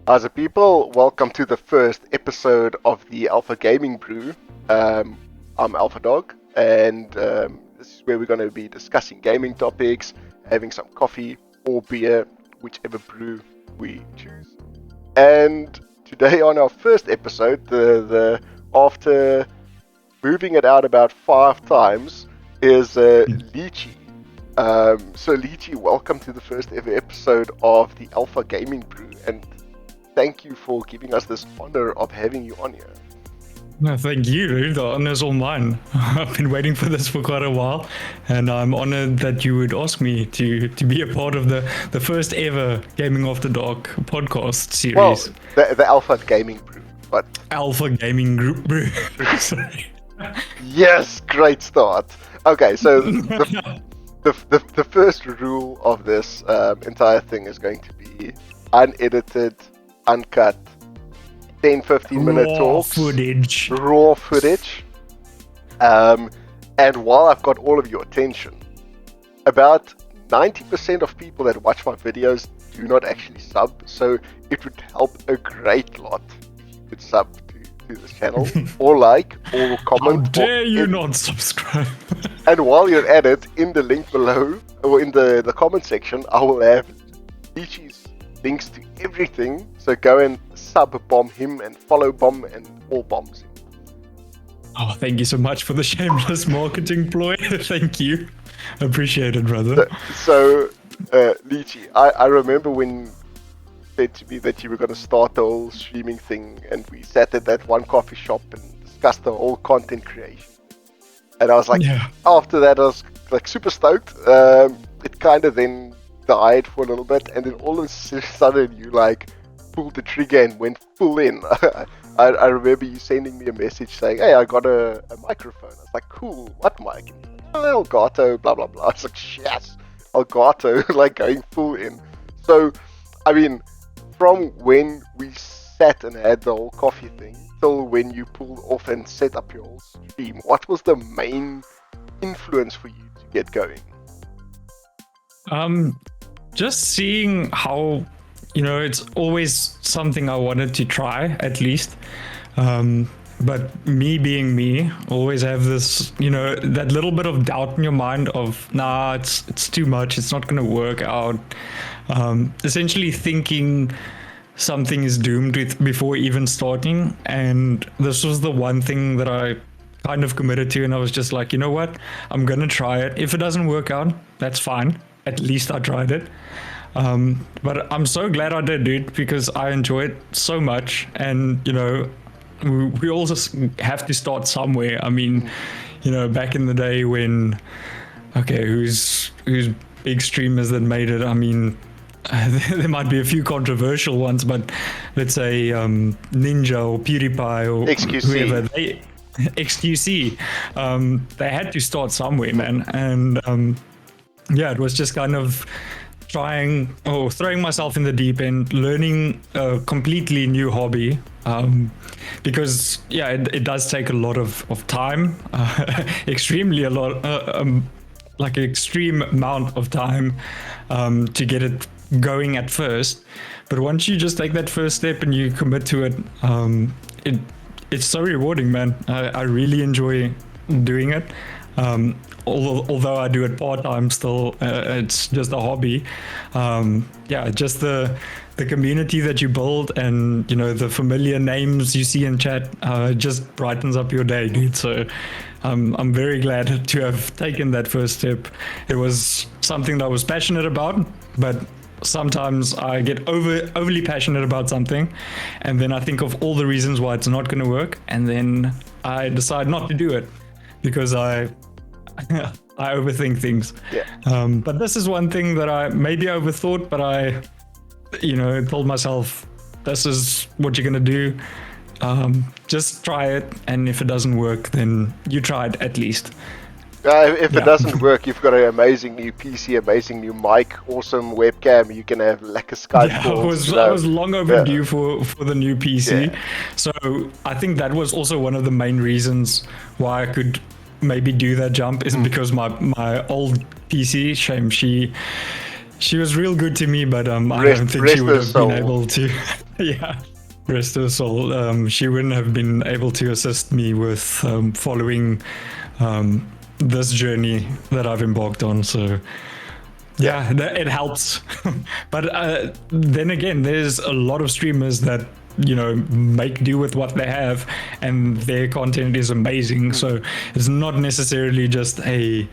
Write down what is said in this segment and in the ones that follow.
As a people, welcome to the first episode of the Alpha Gaming Brew. I'm Alpha Dog, and this is where we're going to be discussing gaming topics, having some coffee or beer, whichever brew we choose. And today on our first episode, the after moving it out about 5 times, is LEECHIE. So LEECHIE, welcome to the first ever episode of the Alpha Gaming Brew, and thank you for giving us this honor of having you on here. No, thank you, dude. The honor's all mine. I've been waiting for this for quite a while, and I'm honored that you would ask me to be a part of the first ever Gaming After Dark podcast series. Well, the Alpha Gaming Brew, but Alpha Gaming Group Brew. Sorry. Yes, great start. Okay, so the first rule of this entire thing is going to be unedited, uncut, 10-15 minute talks, raw footage. And while I've got all of your attention, about 90% of people that watch my videos do not actually sub, so it would help a great lot if you could sub to this channel, or like, or comment. How dare you not subscribe? And while you're at it, in the link below, or in the comment section, I will have LEECHIE's links to everything, so go and sub-bomb him and follow-bomb and all bombs him. Oh, thank you so much for the shameless marketing ploy. Thank you. Appreciate it, brother. So LEECHIE, I remember when you said to me that you were going to start the whole streaming thing, and we sat at that one coffee shop and discussed the whole content creation. And I was like, After that, I was like super stoked. It kind of then died for a little bit, and then all of a sudden you like pulled the trigger and went full in. I remember you sending me a message saying, hey, I got a microphone. I was like, cool, what mic? And he's like, oh, Elgato, blah blah blah. I was like, yes, Elgato, like going full in. So I mean, from when we sat and had the whole coffee thing till when you pulled off and set up your whole stream, what was the main influence for you to get going? Just seeing how, it's always something I wanted to try at least. But me being me, always have this, that little bit of doubt in your mind of, nah, it's too much. It's not going to work out. Essentially thinking something is doomed before even starting. And this was the one thing that I kind of committed to. And I was just like, you know what? I'm going to try it. If it doesn't work out, that's fine. At least I tried it. But I'm so glad I did, dude, because I enjoy it so much. And, we all just have to start somewhere. I mean, back in the day when, who's big streamers that made it? I mean, there might be a few controversial ones, but let's say Ninja or PewDiePie or XQC. Whoever, XQC, they had to start somewhere, man. And it was just kind of throwing myself in the deep end, learning a completely new hobby, because it does take a lot of time, extremely a lot, like an extreme amount of time to get it going at first. But once you just take that first step and you commit to it, it's so rewarding, man. I really enjoy doing it. Although I do it part-time still, it's just a hobby. Just the community that you build and, the familiar names you see in chat just brightens up your day, dude. So I'm very glad to have taken that first step. It was something that I was passionate about, but sometimes I get overly passionate about something, and then I think of all the reasons why it's not going to work, and then I decide not to do it because I overthink things. But this is one thing that I maybe overthought, but I told myself, this is what you're going to do. Just try it, and if it doesn't work, then you tried at least. If it doesn't work, you've got an amazing new PC, amazing new mic, awesome webcam. You can have like a Skype calls. I was long overdue for the new PC. So I think that was also one of the main reasons why I could maybe do that jump, is because my old PC, shame, she was real good to me, but I don't think she would have been able to. Yeah, rest her soul. She wouldn't have been able to assist me with following this journey that I've embarked on. So yeah, it helps. But then again, there's a lot of streamers that make do with what they have, and their content is amazing. So it's not necessarily just you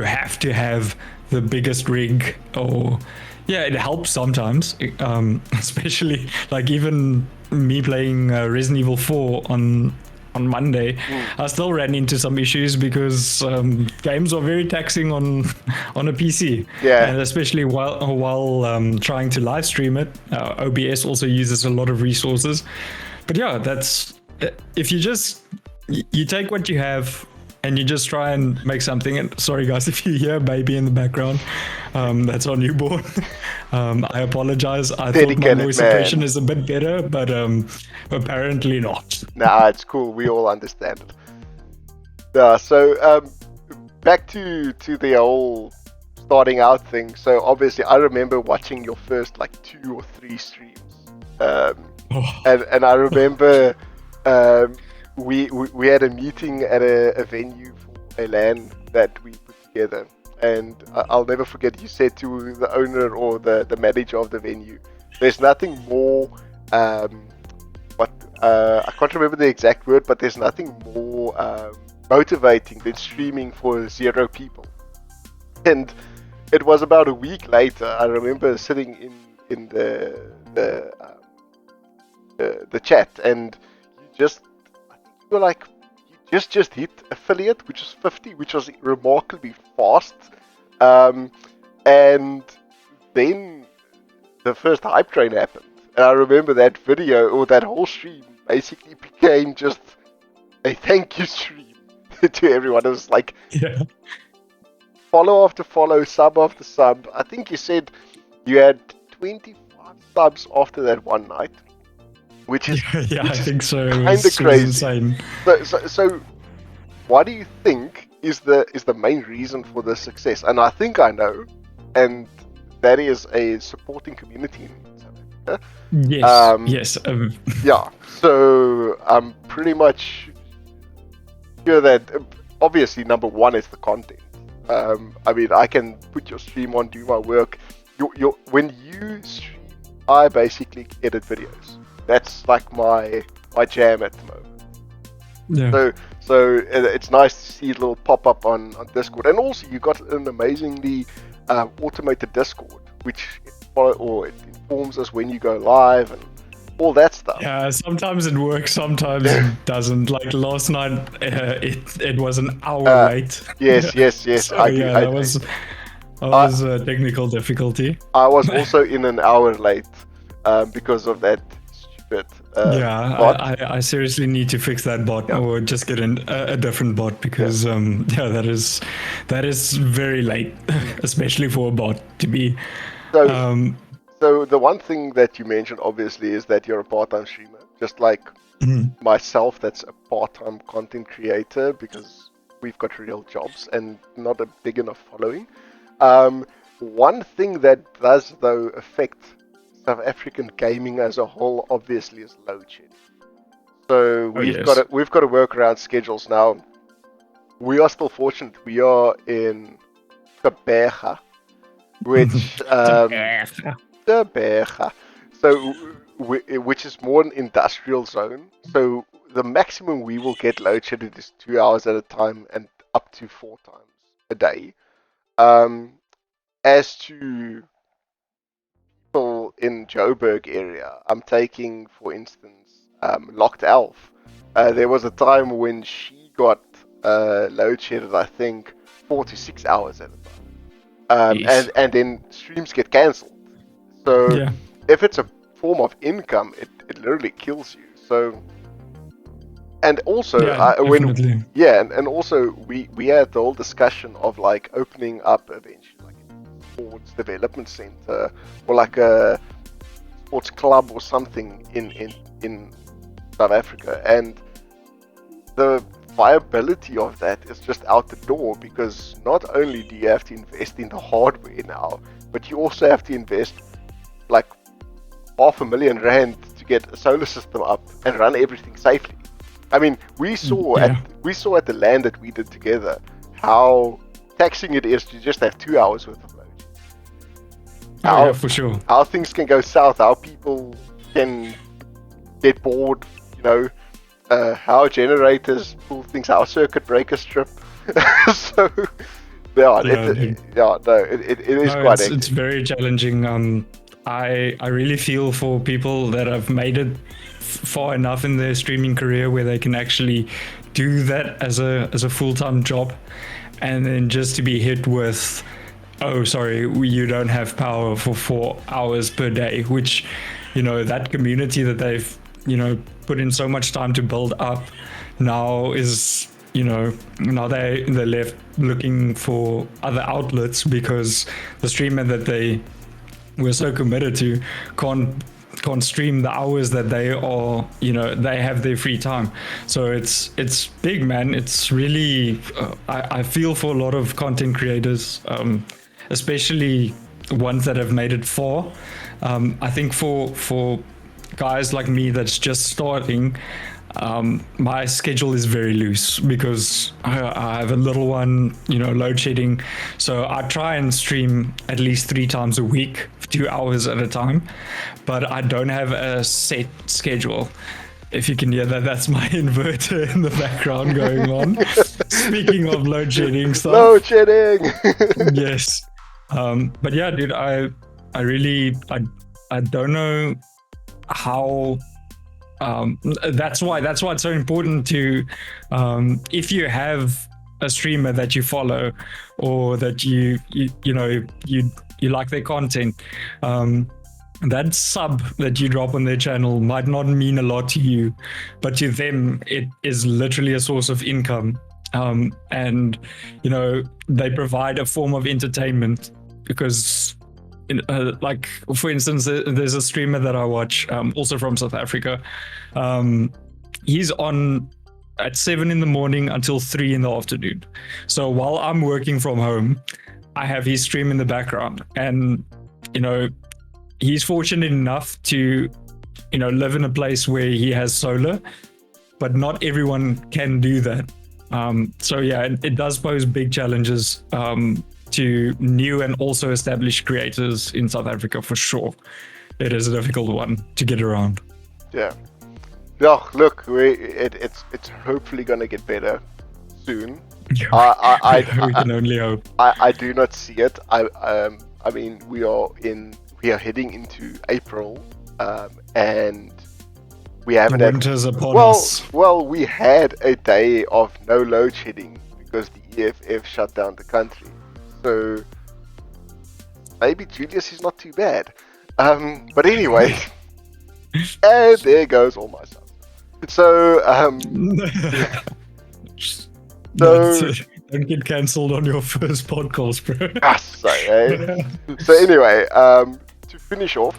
have to have the biggest rig, or yeah, it helps sometimes, especially like even me playing Resident Evil 4 on Monday. I still ran into some issues because games are very taxing on a PC, and especially while trying to live stream it. OBS also uses a lot of resources, but yeah, that's if you take what you have and you just try and make something. And sorry guys if you hear a baby in the background, that's our newborn. I apologize. I thought my noise suppression is a bit better, but apparently not. Nah, it's cool. We all understand it. Yeah, so back to the whole starting out thing. So obviously I remember watching your first like 2 or 3 streams. And I remember we had a meeting at a venue for a LAN that we put together, and I'll never forget, you said to the owner or the manager of the venue, there's nothing more I can't remember the exact word, but there's nothing more motivating than streaming for 0 people. And it was about a week later, I remember sitting in the chat, and you were like, you just hit affiliate, which is 50, which was remarkably fast. And then the first hype train happened. And I remember that video, or that whole stream, basically became just a thank you stream to everyone. It was like follow after follow, sub after sub. I think you said you had 25 subs after that one night. Which is I think so. Kind of crazy. Insane. So, what do you think is the main reason for the success? And I think I know, and that is a supporting community in South Africa. Yes. Yeah. So I'm pretty much sure that obviously number one is the content. I mean, I can put your stream on, do my work. When you stream, I basically edit videos. That's like my jam at the moment. Yeah. So it's nice to see a little pop up on Discord, and also you got an amazingly automated Discord, which it informs us when you go live and all that stuff. Yeah, sometimes it works, sometimes it doesn't. Like last night, it was an hour late. Yes. So, that was a technical difficulty. I was also in an hour late because of that. I seriously need to fix that bot, or just get a different bot, because that is very late, especially for a bot to be. So the one thing that you mentioned obviously is that you're a part-time streamer, just like myself. That's a part-time content creator, because we've got real jobs and not a big enough following. One thing that does though affect South African gaming as a whole obviously is load shedding. So we've got to work around schedules now. We are still fortunate. We are in Gqeberha, which Gqeberha. So which is more an industrial zone. So the maximum we will get load shedded is 2 hours at a time, and up to 4 times a day. As to in Joburg area, I'm taking, for instance, Locked Elf. There was a time when she got load shedded, I think 4 to 6 hours at a time, and then streams get cancelled. So if it's a form of income, it literally kills you. So, and also and also we had the whole discussion of like opening up eventually like sports development center, or like a sports club or something in South Africa, and the viability of that is just out the door, because not only do you have to invest in the hardware now, but you also have to invest like R500,000 to get a solar system up and run everything safely. I mean, we saw at the land that we did together how taxing it is to just have 2 hours worth of load. Yeah, for sure. How things can go south, how people can get bored, how generators pull things, how circuit breakers trip. So, it is quite hectic. It's very challenging. I really feel for people that have made it far enough in their streaming career where they can actually do that as a full-time job, and then just to be hit with, oh, sorry, you don't have power for 4 hours per day, which, that community that they've, put in so much time to build up now is, now they're left looking for other outlets because the streamer that they were so committed to can't stream the hours that they are, they have their free time. So it's big, man. It's really, I feel for a lot of content creators, especially ones that have made it far. I think for guys like me that's just starting, my schedule is very loose because I have a little one, load shedding. So I try and stream at least 3 times a week, 2 hours at a time, but I don't have a set schedule. If you can hear that, that's my inverter in the background going on. Speaking of load shedding stuff. Load shedding! Yes. But yeah, dude, I really don't know how. That's why it's so important to, if you have a streamer that you follow or that you like their content, that sub that you drop on their channel might not mean a lot to you, but to them it is literally a source of income. And they provide a form of entertainment because, like, for instance, there's a streamer that I watch, also from South Africa. He's on at 7 in the morning until 3 in the afternoon. So while I'm working from home, I have his stream in the background, and he's fortunate enough to live in a place where he has solar, but not everyone can do that. So yeah, it does pose big challenges to new and also established creators in South Africa, for sure. It is a difficult one to get around. Yeah. Yeah, look, it's hopefully gonna get better soon. We can only hope. I do not see it. I mean, we are heading into April, and we haven't the winter's upon well, us. Well, we had a day of no load shedding because the EFF shut down the country. So maybe Julius is not too bad. But anyway, and there goes all my stuff. So don't get cancelled on your first podcast, bro. So anyway, to finish off,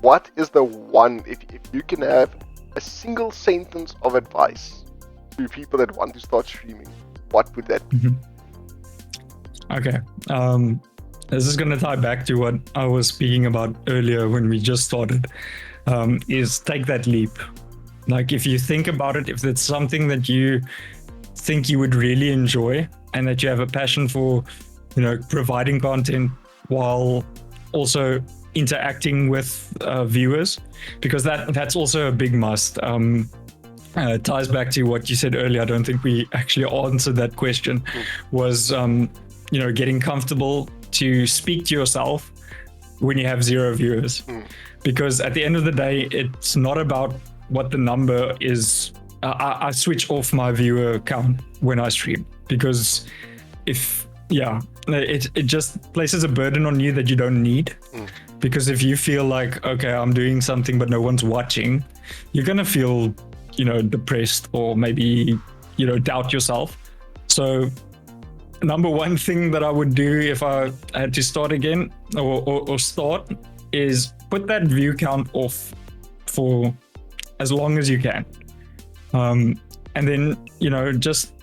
what is the one, if you can have a single sentence of advice to people that want to start streaming, what would that be? Okay. This is going to tie back to what I was speaking about earlier when we just started, is take that leap. Like, if you think about it, if it's something that you think you would really enjoy and that you have a passion for, providing content while also interacting with viewers, because that's also a big must. It ties back to what you said earlier. I don't think we actually answered that question. Was getting comfortable to speak to yourself when you have 0 viewers, because at the end of the day, it's not about what the number is. I switch off my viewer count when I stream, because it just places a burden on you that you don't need. Because if you feel like, okay, I'm doing something but no one's watching, you're gonna feel depressed, or maybe doubt yourself. So number one thing that I would do if I had to start again, or start, is put that view count off for as long as you can, and then just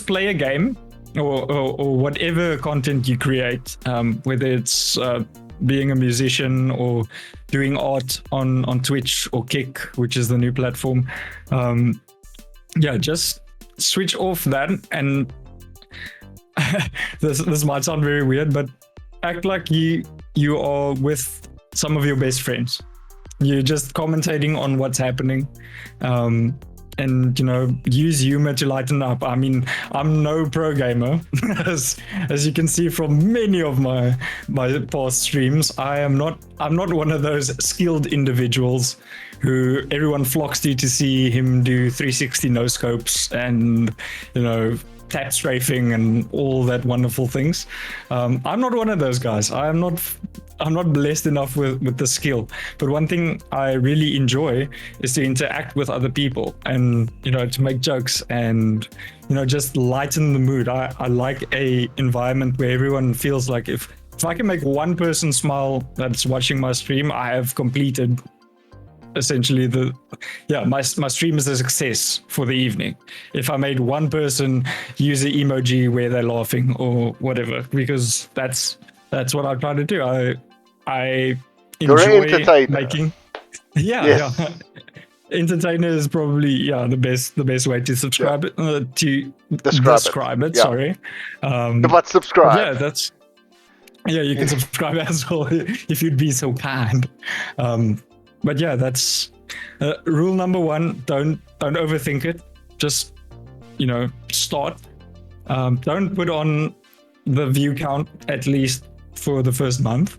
play a game or whatever content you create, whether it's being a musician or doing art on Twitch or Kick, which is the new platform. Yeah, just switch off that, and this might sound very weird, but act like you are with some of your best friends. You're just commentating on what's happening, and use humor to lighten up. I mean, I'm no pro gamer, as you can see from many of my past streams. I'm not one of those skilled individuals who everyone flocks to see him do 360 no scopes and tap strafing and all that wonderful things. I'm not one of those guys. I'm not blessed enough with the skill. But one thing I really enjoy is to interact with other people and to make jokes and just lighten the mood. I like a environment where everyone feels like if I can make one person smile that's watching my stream, I have completed essentially my stream is a success for the evening. If I made one person use an emoji where they're laughing or whatever, because that's what I try to do. I enjoy making Yes. yeah. Entertainer is probably the best way to subscribe it to describe it. Yeah. Sorry, But subscribe. You can subscribe as well if you'd be so kind. But yeah, that's rule number one. Don't overthink it. Just start. Don't put on the view count at least for the first month,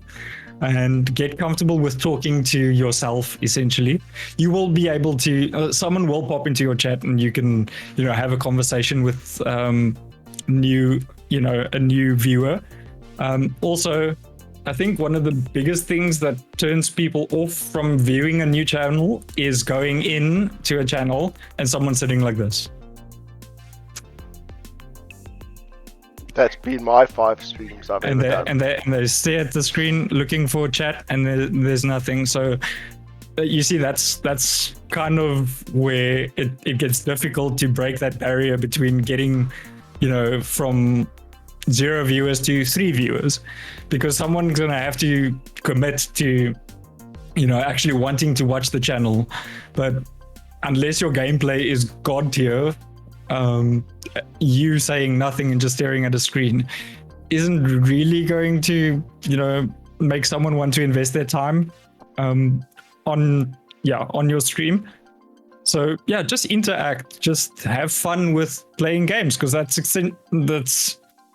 and get comfortable with talking to yourself. Essentially, you will be able to. Someone will pop into your chat, and you can have a conversation with a new viewer. Also, I think one of the biggest things that turns people off from viewing a new channel is going in to a channel and someone sitting like this. That's been my 5 streams I've ever done. And they stare at the screen looking for chat, and there's nothing. So you see, that's kind of where it gets difficult to break that barrier between getting from 0 viewers to 3 viewers, because someone's gonna have to commit to actually wanting to watch the channel. But unless your gameplay is god tier, you saying nothing and just staring at a screen isn't really going to make someone want to invest their time on your stream. So yeah, just interact, just have fun with playing games, because that's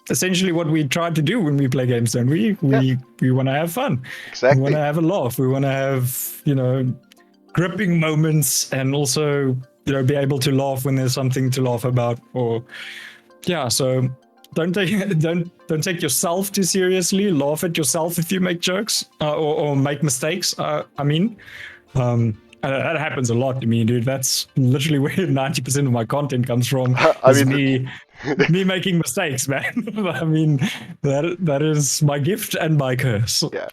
essentially what we try to do when we play games, don't we? We want to have fun. Exactly. We want to have a laugh. We want to have, gripping moments, and also, be able to laugh when there's something to laugh about. Or, so don't take yourself too seriously. Laugh at yourself if you make jokes or make mistakes. That happens a lot to me, dude. That's literally where 90% of my content comes from. Me making mistakes, man. I mean, that is my gift and my curse. Yeah.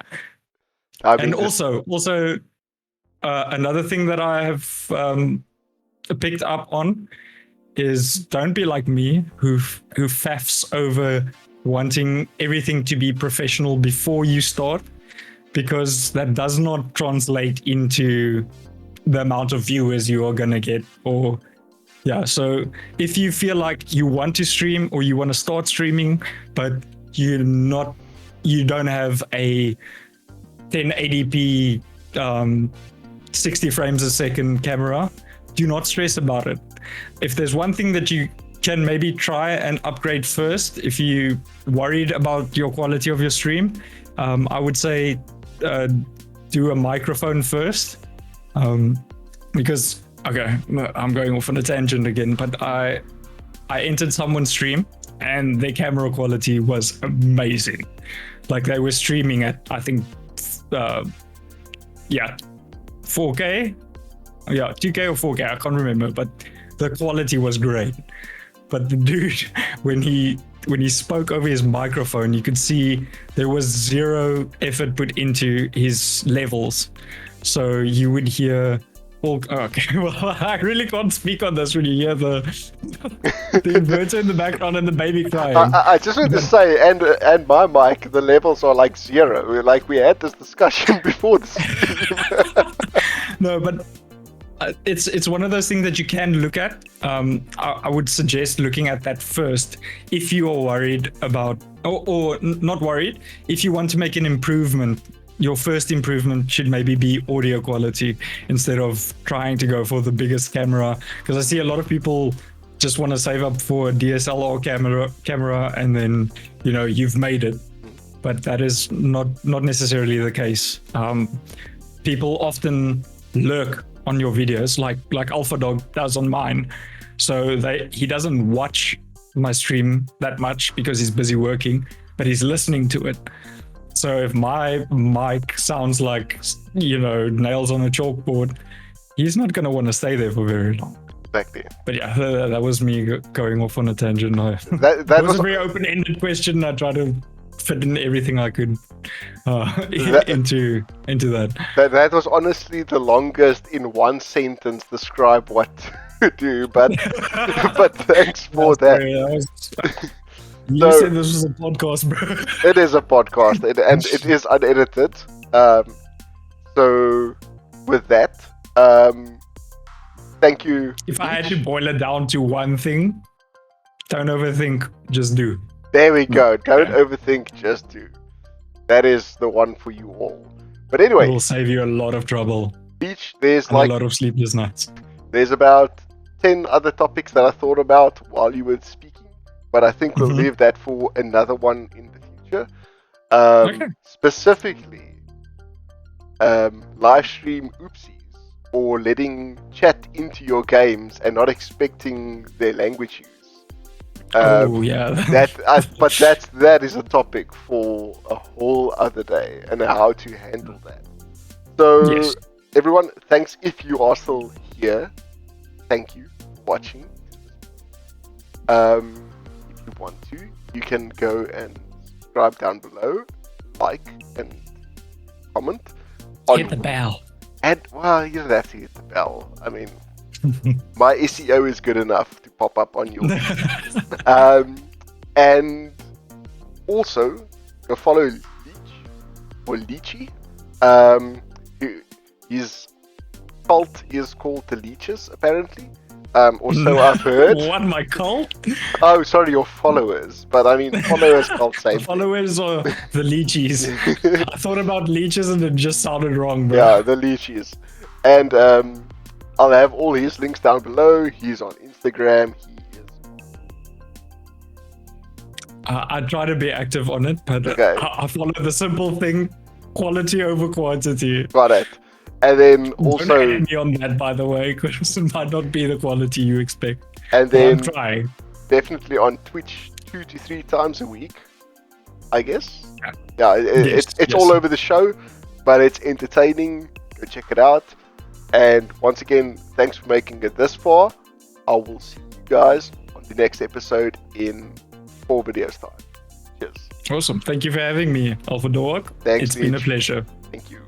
And also, another thing that I have picked up on is don't be like me, who faffs over wanting everything to be professional before you start, because that does not translate into the amount of viewers you are gonna get. Or so if you feel like you want to stream or you want to start streaming, but you don't have a 1080p 60 frames a second camera, do not stress about it. If there's one thing that you can maybe try and upgrade first, if you're worried about your quality of your stream, I would say do a microphone first. Because I'm going off on a tangent again, but I entered someone's stream and their camera quality was amazing. Like, they were streaming at, I think 4K, 2K or 4K, I can't remember, but the quality was great. But the dude, when he spoke over his microphone, you could see there was zero effort put into his levels. So you would hear Well, okay. Well, I really can't speak on this when you hear the inverter in the background and the baby crying. I just want to say, and my mic, the levels are like 0. Like we had this discussion before the stream. No, but it's one of those things that you can look at. I would suggest looking at that first if you are worried about, or not worried, if you want to make an improvement. Your first improvement should maybe be audio quality instead of trying to go for the biggest camera, because I see a lot of people just want to save up for a DSLR camera and then you've made it, but that is not necessarily the case. People often lurk on your videos like Alpha Dog does on mine, so he doesn't watch my stream that much because he's busy working, but he's listening to it. So if my mic sounds like, nails on a chalkboard, he's not going to want to stay there for very long. Exactly. But yeah, that was me going off on a tangent. That was a very open-ended question. I tried to fit in everything I could into that. That was honestly the longest in one sentence describe what to do, but but thanks for that. You said this was a podcast, bro. It is a podcast, and it is unedited. So with that, thank you. If I had to boil it down to one thing, don't overthink, just do. There we go. Don't overthink, just do. That is the one for you all. But anyway, it will save you a lot of trouble. There's and a lot of sleepless nights. There's about 10 other topics that I thought about while you were speaking. But I think we'll leave that for another one in the future. Okay. Specifically, live stream oopsies, or letting chat into your games and not expecting their language use. Yeah. That is a topic for a whole other day, and how to handle that. So, yes. Everyone, thanks if you are still here. Thank you for watching. If you want to, you can go and subscribe down below, like and comment. Hit the bell. And well, you don't have to hit the bell. I mean, my SEO is good enough to pop up on your and also go follow LEECHIE. His cult is called the Leeches, apparently. Or so I've heard. What, my cult? Oh, sorry, your followers. But I mean, followers cult same. Followers or the Leechies? I thought about leeches and it just sounded wrong, bro. Yeah, the Leechies. And I'll have all his links down below. He's on Instagram. He is. I try to be active on it, but okay. I follow the simple thing: quality over quantity. Got it. And then also, don't hate me on that, by the way, because it might not be the quality you expect. And then I'm trying. Definitely on Twitch 2 to 3 times a week, I guess. Yeah, it's all over the show, but it's entertaining. Go check it out. And once again, thanks for making it this far. I will see you guys on the next episode in 4 videos time. Cheers. Awesome. Thank you for having me, Alpha Dog. Thanks, it's been a pleasure. Thank you.